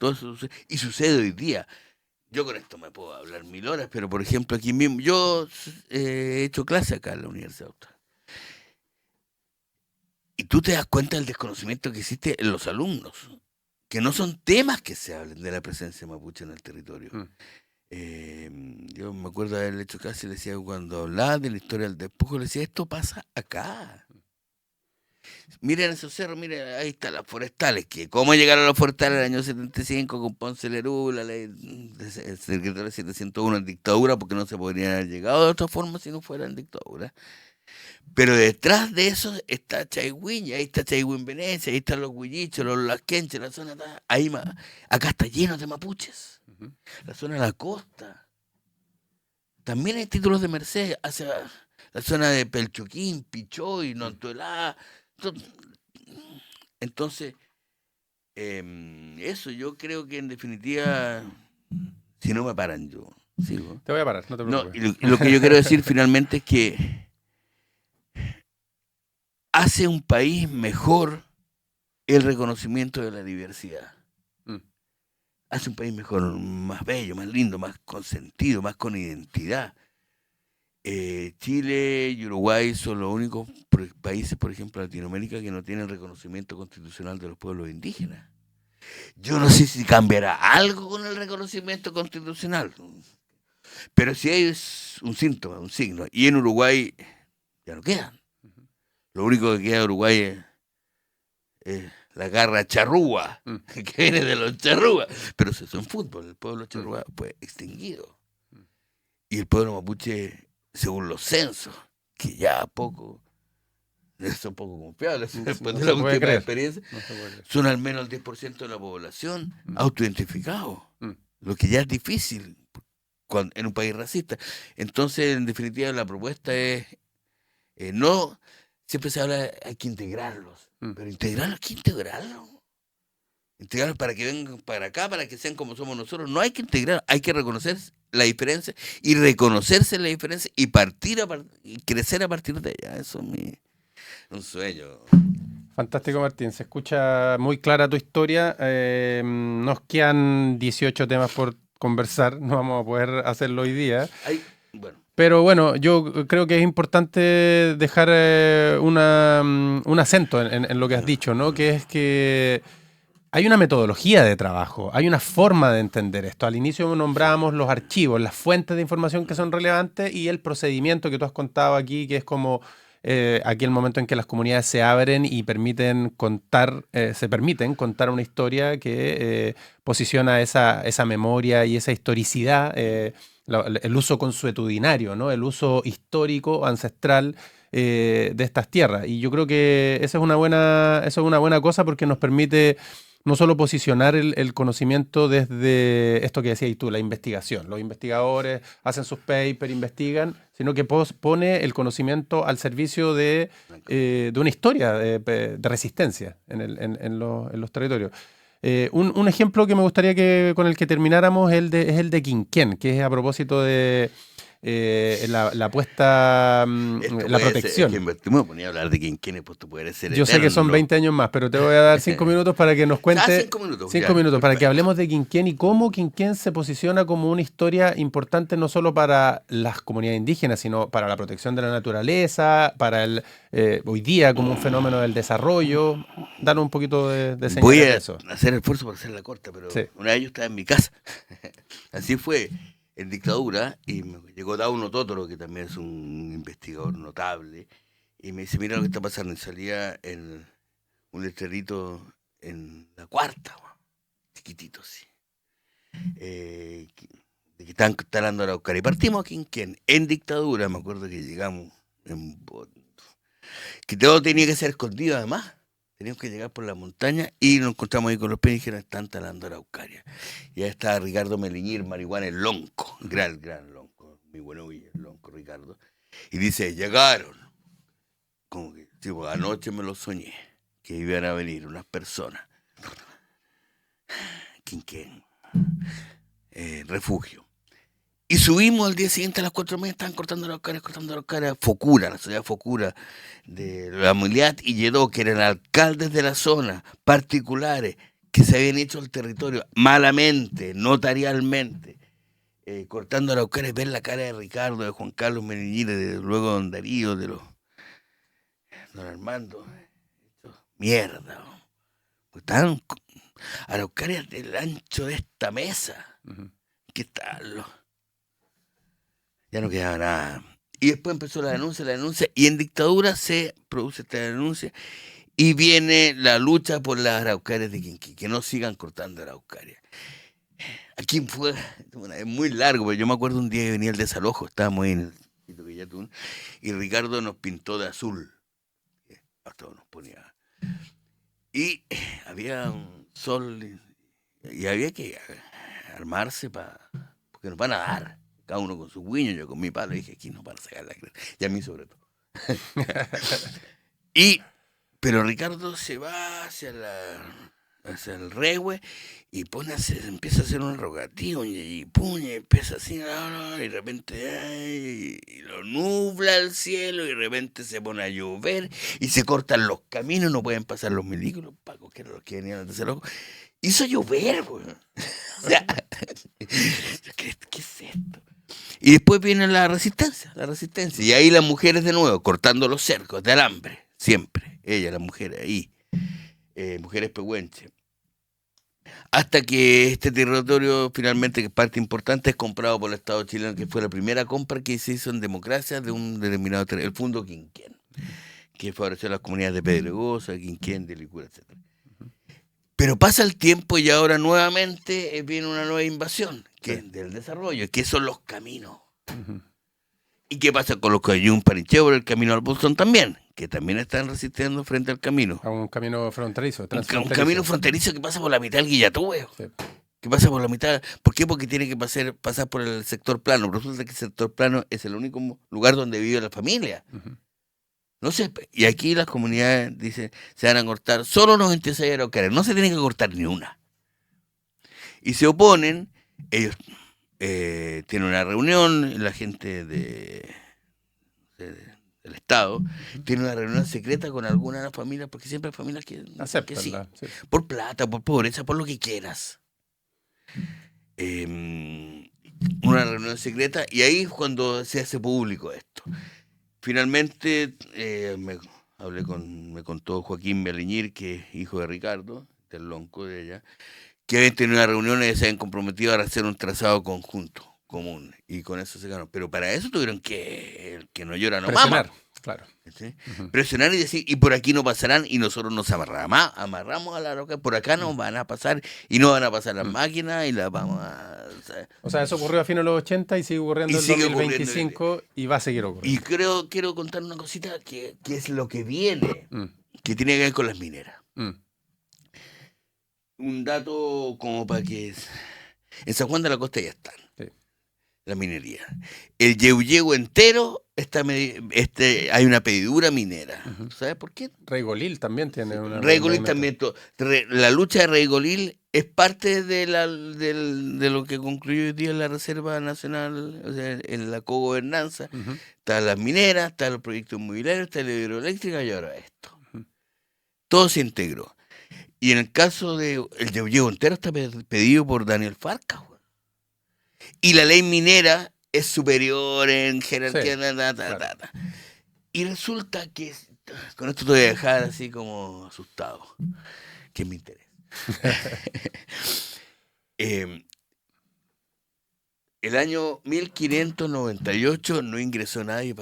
Todo eso y sucede hoy día. Yo con esto me puedo hablar 1000 horas, pero por ejemplo aquí mismo, yo he hecho clase acá en la Universidad Austral. Y tú te das cuenta del desconocimiento que existe en los alumnos, que no son temas que se hablen de la presencia mapuche en el territorio. Yo me acuerdo de haber hecho clase y le decía, cuando hablaba de la historia del despojo, le decía, esto pasa acá. Miren esos cerros, miren, ahí están las forestales, que cómo llegaron a los forestales en el año 75 con Ponce Lerú, la ley el secretario 701 en dictadura, porque no se podrían haber llegado de otra forma si no fuera en dictadura. Pero detrás de eso está Chaigüín, ahí está Chaigüín Venecia, ahí están los Huillichos, los Lasquenches, la zona ahí acá está lleno de mapuches. La zona de la costa. También hay títulos de merced hacia la zona de Pelchuquín, Pichoy, Nontuelá. Entonces, eso yo creo que en definitiva, si no me paran, yo sigo. Te voy a parar, no te preocupes. No, y lo que yo quiero decir finalmente es que hace un país mejor el reconocimiento de la diversidad. Hace un país mejor, más bello, más lindo, más consentido, más con identidad. Chile y Uruguay son los únicos países, por ejemplo, de Latinoamérica que no tienen reconocimiento constitucional de los pueblos indígenas. Yo no sé si cambiará algo con el reconocimiento constitucional, pero si hay un síntoma, un signo, y en Uruguay ya no quedan. Lo único que queda de Uruguay es la garra charrúa, que viene de los charrúas, pero eso es en fútbol, el pueblo charrúa fue extinguido. Y el pueblo mapuche, según los censos, que ya son poco confiables, después de la última experiencia, son al menos el 10% de la población autoidentificados, lo que ya es difícil en un país racista. Entonces, en definitiva, la propuesta es, no, siempre se habla, hay que integrarlos, pero integrarlos, hay que integrarlos para que vengan para acá, para que sean como somos nosotros. No hay que integrar, hay que reconocer la diferencia y reconocerse la diferencia y y crecer a partir de ella. Eso es un sueño. Fantástico, Martín. Se escucha muy clara tu historia. Nos quedan 18 temas por conversar. No vamos a poder hacerlo hoy día. Pero bueno, yo creo que es importante dejar un acento en lo que has dicho, ¿no? Que es que hay una metodología de trabajo, hay una forma de entender esto. Al inicio nombramos los archivos, las fuentes de información que son relevantes y el procedimiento que tú has contado aquí, que es como aquí el momento en que las comunidades se abren y se permiten contar una historia que posiciona esa memoria y esa historicidad, el uso consuetudinario, ¿no? El uso histórico, ancestral de estas tierras. Y yo creo que eso es una buena cosa porque nos permite no solo posicionar el conocimiento desde esto que decías tú, la investigación. Los investigadores hacen sus papers, investigan, sino que pone el conocimiento al servicio de una historia de resistencia en los territorios. Un ejemplo que me gustaría con el que termináramos es el de Quinquén, que es a propósito de la puesta, la protección. Me ponía a hablar de Quinquén, pues tú puedes ser Yo sé que son 20 años más, pero te voy a dar 5 minutos para que nos cuentes. 5 minutos para que hablemos de Quinquén y cómo Quinquén se posiciona como una historia importante no solo para las comunidades indígenas, sino para la protección de la naturaleza, para hoy día como un fenómeno del desarrollo. Danos un poquito de señal de eso. Voy a hacer el esfuerzo para hacerla corta, pero una vez yo estaba en mi casa. Así fue. En dictadura, y me llegó Dauno Totoro, que también es un investigador notable, y me dice, mira lo que está pasando, y salía un letrerito en la cuarta, chiquitito así, de que están talando Araucaria, y partimos aquí en dictadura, me acuerdo que llegamos, que todo tenía que ser escondido además. Teníamos que llegar por la montaña y nos encontramos ahí con los peñas y dijeron, están talando Araucaria. Y ahí estaba Ricardo Meliñir, marihuana, el lonco, gran lonco, muy bueno, el lonco Ricardo. Y dice, llegaron. Como que, tipo, anoche me lo soñé, que iban a venir unas personas. Quinquén, refugio. Y subimos al día siguiente a las 4:30, estaban cortando Araucaria, Focura, la ciudad de Focura, de la Muliat y Lledó, que eran alcaldes de la zona, particulares, que se habían hecho al territorio, malamente, notarialmente, cortando araucarias, ver la cara de Ricardo, de Juan Carlos Meneghini, de luego Don Darío, de los Don Armando. Mierda. Estaban araucarias del ancho de esta mesa. ¿Qué tal? Ya no quedaba nada. Y después empezó la denuncia, y en dictadura se produce esta denuncia, y viene la lucha por las araucarias de Quinquí, que no sigan cortando araucarias. Aquí fue, es muy largo, pero yo me acuerdo un día que venía el desalojo, estábamos ahí en el sitio Villatún, y Ricardo nos pintó de azul. Hasta nos ponía. Y había un sol, y había que armarse porque nos van a dar. Cada uno con su guiño, yo con mi palo, dije, aquí no van a sacar la cresta. Y a mí sobre todo. Pero Ricardo se va hacia el rehue y empieza a hacer un rogativo y empieza así, y de repente y lo nubla el cielo y de repente se pone a llover y se cortan los caminos, no pueden pasar los milicos, pacos, que eran los que venían antes del ojo. Hizo llover, güey. O sea, ¿qué es esto? Y después viene la resistencia, y ahí las mujeres de nuevo, cortando los cercos de alambre, siempre, las mujeres ahí, mujeres pehuenches. Hasta que este territorio, finalmente, que es parte importante, es comprado por el Estado chileno, que fue la primera compra que se hizo en democracia de un determinado territorio, el Fondo Quinquén, que favoreció a las comunidades de Pedregosa, Quinquén, de Licura, etc. Pero pasa el tiempo y ahora nuevamente viene una nueva invasión, que es del desarrollo, que son los caminos. ¿Y qué pasa con los que hay un parincheo, el camino al Boston también? Que también están resistiendo frente al camino. A un camino fronterizo, un camino fronterizo que pasa por la mitad del Guillatúe. Sí. Que pasa por la mitad. ¿Por qué? Porque tiene que pasar por el sector plano. Resulta que el sector plano es el único lugar donde vive la familia. No sé, y aquí las comunidades dicen, se van a cortar solo 96 araucarias, no se tiene que cortar ni una. Y se oponen, ellos tienen una reunión, la gente del Estado tiene una reunión secreta con algunas de las familias, porque siempre hay familias que sí, por plata, por pobreza, por lo que quieras. Una reunión secreta, y ahí es cuando se hace público esto. Finalmente me contó Joaquín Beliñir, que es hijo de Ricardo, del lonco de ella, que habían tenido una reunión y se habían comprometido a hacer un trazado conjunto, común, y con eso se ganó. Pero para eso tuvieron que no llora, no presionar, mama. Claro. ¿Sí? Presionar y decir, y por aquí no pasarán, y nosotros nos amarramos a la roca, por acá no van a pasar, y no van a pasar las máquinas, y las vamos a... O sea, eso ocurrió a fines de los 80 y sigue ocurriendo en 2025 y va a seguir ocurriendo. Y quiero contar una cosita que es lo que viene, que tiene que ver con las mineras. Un dato como para que... En San Juan de la Costa ya están. Sí. La minería. El Yeuyeu entero hay una pedidura minera. ¿Sabes por qué? Reigolil también tiene una... Reigolil también. La lucha de Reigolil es parte de lo que concluyó hoy día la Reserva Nacional, o sea, en la cogobernanza. Están las mineras, están los proyectos inmobiliarios, está la hidroeléctrica y ahora esto. Todo se integró. Y en el caso de el Yeuyeu entero está pedido por Daniel Farca. Y la ley minera es superior en jerarquía. Sí, Y resulta que, con esto te voy a dejar así como asustado, que me interesa. El año 1598 no ingresó nadie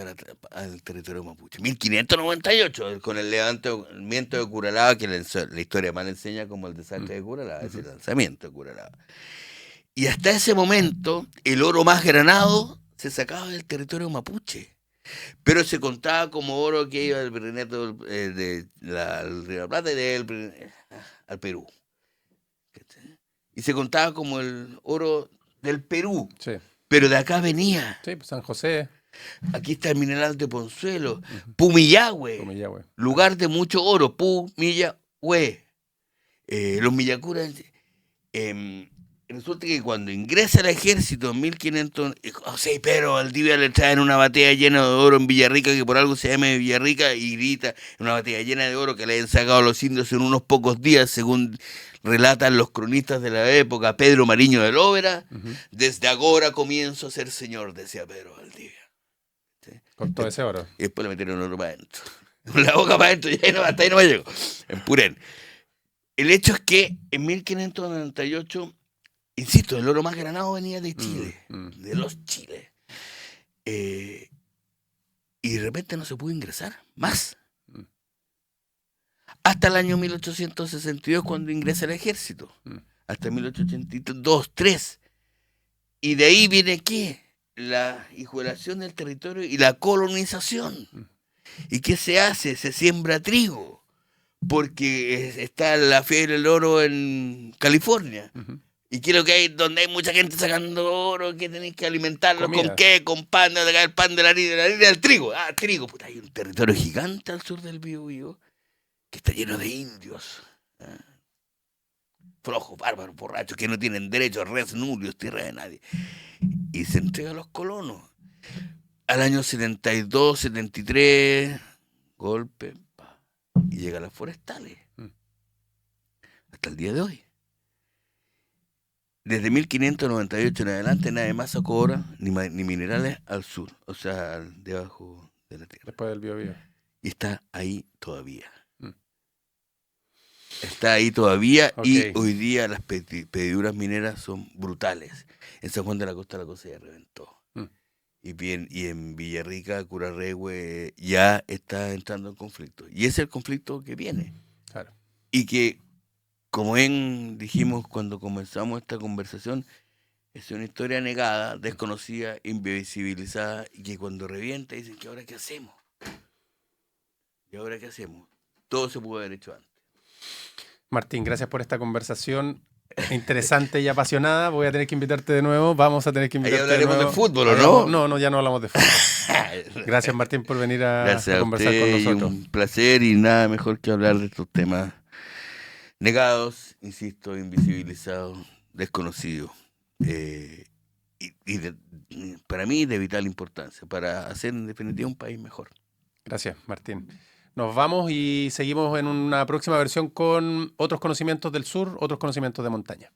al territorio mapuche. 1598, con el levantamiento de Curalaba, que la historia mal enseña como el desastre de Curalaba, es el lanzamiento de Curalaba. Y hasta ese momento, el oro más granado se sacaba del territorio mapuche. Pero se contaba como oro que iba del Virreinato de la Río de la Plata y al Perú. Y se contaba como el oro del Perú. Sí. Pero de acá venía. Sí, San José. Aquí está el mineral de Ponzuelo. Pumillahue. Lugar de mucho oro. Pumillahue. Los Millacuras. resulta que cuando ingresa al ejército en 1500, José Pedro Valdivia le traen una batea llena de oro en Villarrica, que por algo se llama Villarrica, y grita, una batea llena de oro que le habían sacado a los indios en unos pocos días, según relatan los cronistas de la época, Pedro Mariño de Lóvera. Desde ahora comienzo a ser señor, decía Pedro Valdivia. ¿Sí? Con todo ese oro. Y después le metieron oro para adentro. Con la boca para adentro, y hasta ahí no me llegó. En Purén. El hecho es que en 1598, insisto, el oro más granado venía de Chile, de los Chiles. Y de repente no se pudo ingresar más. Hasta el año 1862, cuando ingresa el ejército. Hasta 1882, 3. Y de ahí viene, ¿qué? La hijuelación del territorio y la colonización. ¿Y qué se hace? Se siembra trigo. Porque está la fiebre del oro en California. ¿Y qué es lo que hay? Donde hay mucha gente sacando oro, que tenéis que alimentarlos. Comida. ¿Con qué? Con pan, el pan de la harina del trigo. Ah, trigo. Puta, hay un territorio gigante al sur del Biobío que está lleno de indios. Flojos, bárbaros, borrachos, que no tienen derecho a res, nulios, tierra de nadie. Y se entrega a los colonos. Al año 72, 73, golpe, y llega a las forestales. Hasta el día de hoy. Desde 1598 en adelante nadie más sacó oro ni minerales al sur, o sea, debajo de la tierra. Después del Biobío. Y está ahí todavía. Está ahí todavía. Y hoy día las pediduras mineras son brutales. En San Juan de la Costa la cosa ya reventó. Y en Villarrica, Curarrehue, ya está entrando en conflicto. Y ese es el conflicto que viene. Claro. Y que, como dijimos cuando comenzamos esta conversación, es una historia negada, desconocida, invisibilizada, y que cuando revienta dicen, ¿y ahora qué hacemos? ¿Y ahora qué hacemos? Todo se pudo haber hecho antes. Martín, gracias por esta conversación interesante y apasionada. Voy a tener que invitarte de nuevo. Vamos a tener que invitarte de nuevo. ¿Ahí hablaremos de fútbol o no? No, ya no hablamos de fútbol. Gracias, Martín, por venir a conversar con nosotros. Un placer, y nada mejor que hablar de estos temas negados, insisto, invisibilizados, desconocidos. Para mí de vital importancia, para hacer en definitiva un país mejor. Gracias, Martín. Nos vamos y seguimos en una próxima versión con otros conocimientos del sur, otros conocimientos de montaña.